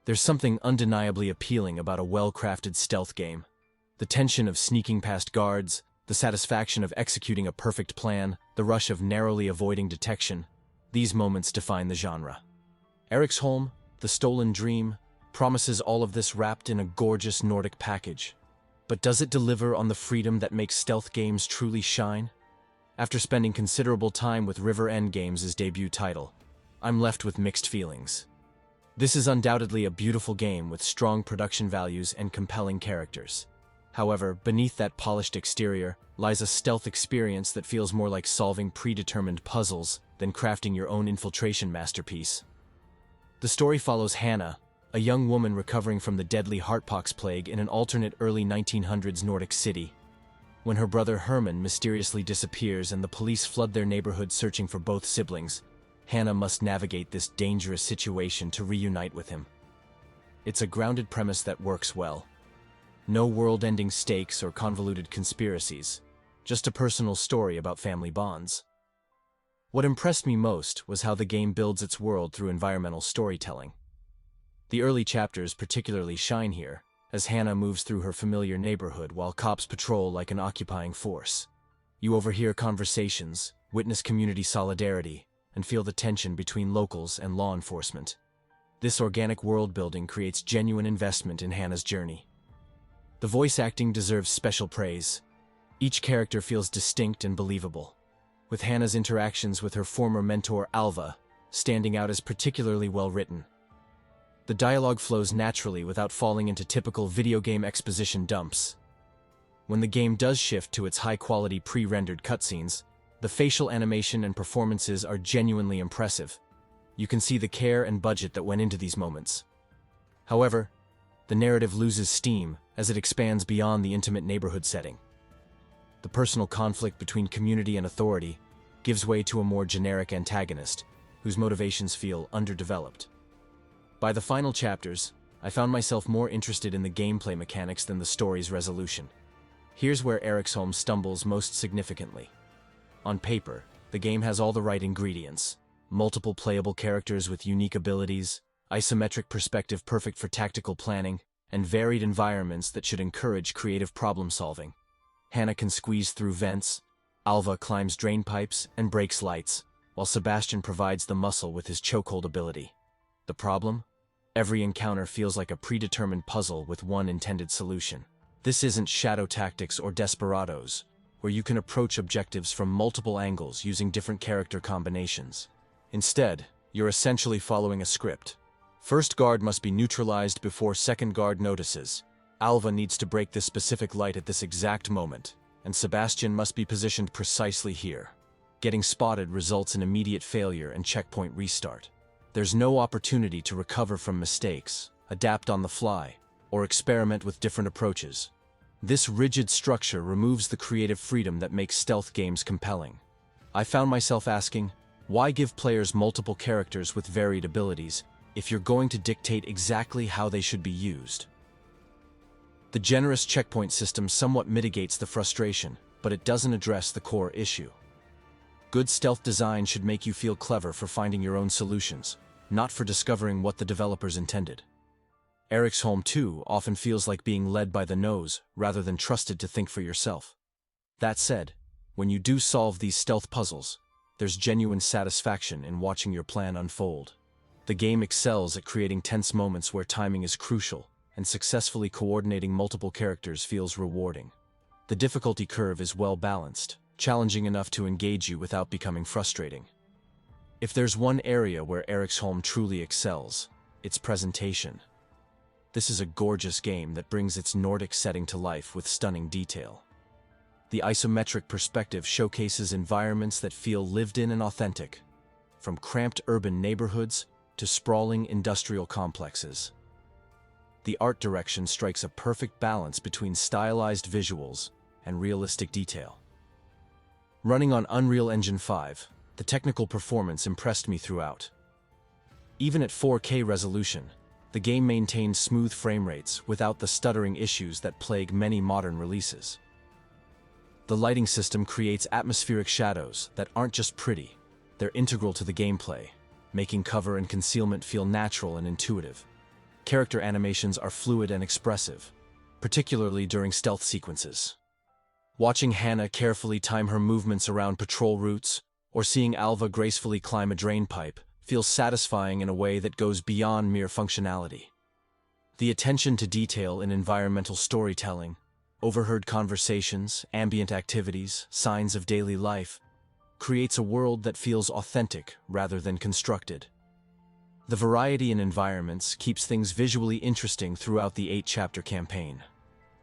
There's something undeniably appealing about a well-crafted stealth game. The tension of sneaking past guards, the satisfaction of executing a perfect plan, the rush of narrowly avoiding detection, these moments define the genre. Eriksholm, The Stolen Dream, promises all of this wrapped in a gorgeous Nordic package. But does it deliver on the freedom that makes stealth games truly shine? After spending considerable time with River End Games' debut title, I'm left with mixed feelings. This is undoubtedly a beautiful game with strong production values and compelling characters. However, beneath that polished exterior lies a stealth experience that feels more like solving predetermined puzzles than crafting your own infiltration masterpiece. The story follows Hannah, a young woman recovering from the deadly heartpox plague in an alternate early 1900s Nordic city. When her brother Herman mysteriously disappears and the police flood their neighborhood searching for both siblings, Hannah must navigate this dangerous situation to reunite with him. It's a grounded premise that works well. No world-ending stakes or convoluted conspiracies, just a personal story about family bonds. What impressed me most was how the game builds its world through environmental storytelling. The early chapters particularly shine here, as Hannah moves through her familiar neighborhood while cops patrol like an occupying force. You overhear conversations, witness community solidarity, and feel the tension between locals and law enforcement. This organic world-building creates genuine investment in Hannah's journey. The voice acting deserves special praise. Each character feels distinct and believable, with Hannah's interactions with her former mentor Alva standing out as particularly well-written. The dialogue flows naturally without falling into typical video game exposition dumps. When the game does shift to its high-quality pre-rendered cutscenes, the facial animation and performances are genuinely impressive. You can see the care and budget that went into these moments. However, the narrative loses steam as it expands beyond the intimate neighborhood setting. The personal conflict between community and authority gives way to a more generic antagonist, whose motivations feel underdeveloped. By the final chapters, I found myself more interested in the gameplay mechanics than the story's resolution. Here's where Eriksholm stumbles most significantly. On paper, the game has all the right ingredients: multiple playable characters with unique abilities, isometric perspective perfect for tactical planning, and varied environments that should encourage creative problem-solving. Hannah can squeeze through vents, Alva climbs drain pipes and breaks lights, while Sebastian provides the muscle with his chokehold ability. The problem? Every encounter feels like a predetermined puzzle with one intended solution. This isn't Shadow Tactics or Desperados, where you can approach objectives from multiple angles using different character combinations. Instead, you're essentially following a script. First guard must be neutralized before second guard notices. Alva needs to break this specific light at this exact moment, and Sebastian must be positioned precisely here. Getting spotted results in immediate failure and checkpoint restart. There's no opportunity to recover from mistakes, adapt on the fly, or experiment with different approaches. This rigid structure removes the creative freedom that makes stealth games compelling. I found myself asking, why give players multiple characters with varied abilities if you're going to dictate exactly how they should be used? The generous checkpoint system somewhat mitigates the frustration, but it doesn't address the core issue. Good stealth design should make you feel clever for finding your own solutions, not for discovering what the developers intended. Eriksholm 2 often feels like being led by the nose rather than trusted to think for yourself. That said, when you do solve these stealth puzzles, there's genuine satisfaction in watching your plan unfold. The game excels at creating tense moments where timing is crucial, and successfully coordinating multiple characters feels rewarding. The difficulty curve is well balanced, challenging enough to engage you without becoming frustrating. If there's one area where Eriksholm truly excels, it's presentation. This is a gorgeous game that brings its Nordic setting to life with stunning detail. The isometric perspective showcases environments that feel lived in and authentic, from cramped urban neighborhoods to sprawling industrial complexes. The art direction strikes a perfect balance between stylized visuals and realistic detail. Running on Unreal Engine 5, the technical performance impressed me throughout. Even at 4K resolution, the game maintains smooth frame rates without the stuttering issues that plague many modern releases. The lighting system creates atmospheric shadows that aren't just pretty, they're integral to the gameplay, making cover and concealment feel natural and intuitive. Character animations are fluid and expressive, particularly during stealth sequences. Watching Hannah carefully time her movements around patrol routes, or seeing Alva gracefully climb a drain pipe, feels satisfying in a way that goes beyond mere functionality. The attention to detail in environmental storytelling, overheard conversations, ambient activities, signs of daily life, creates a world that feels authentic rather than constructed. The variety in environments keeps things visually interesting throughout the 8-chapter campaign.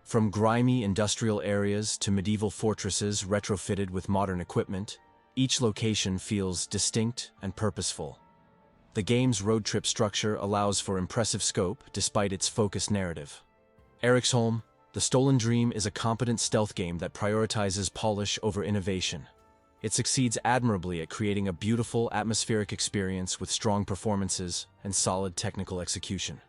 From grimy industrial areas to medieval fortresses retrofitted with modern equipment, each location feels distinct and purposeful. The game's road trip structure allows for impressive scope despite its focused narrative. Eriksholm, The Stolen Dream is a competent stealth game that prioritizes polish over innovation. It succeeds admirably at creating a beautiful, atmospheric experience with strong performances and solid technical execution.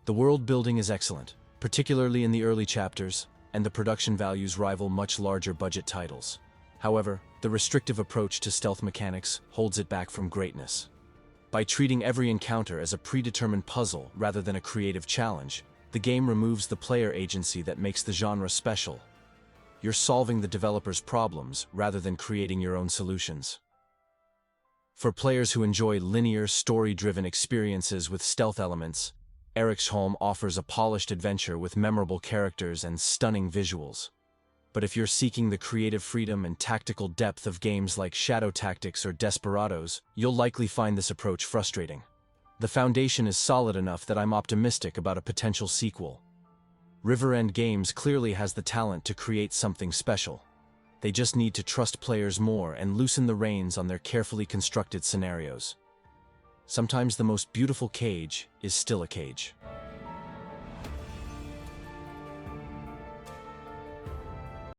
The world building is excellent, particularly in the early chapters, and the production values rival much larger budget titles. However, the restrictive approach to stealth mechanics holds it back from greatness. By treating every encounter as a predetermined puzzle rather than a creative challenge, the game removes the player agency that makes the genre special. You're solving the developer's problems rather than creating your own solutions. For players who enjoy linear, story-driven experiences with stealth elements, Eriksholm offers a polished adventure with memorable characters and stunning visuals. But if you're seeking the creative freedom and tactical depth of games like Shadow Tactics or Desperados, you'll likely find this approach frustrating. The foundation is solid enough that I'm optimistic about a potential sequel. River End Games clearly has the talent to create something special. They just need to trust players more and loosen the reins on their carefully constructed scenarios. Sometimes the most beautiful cage is still a cage.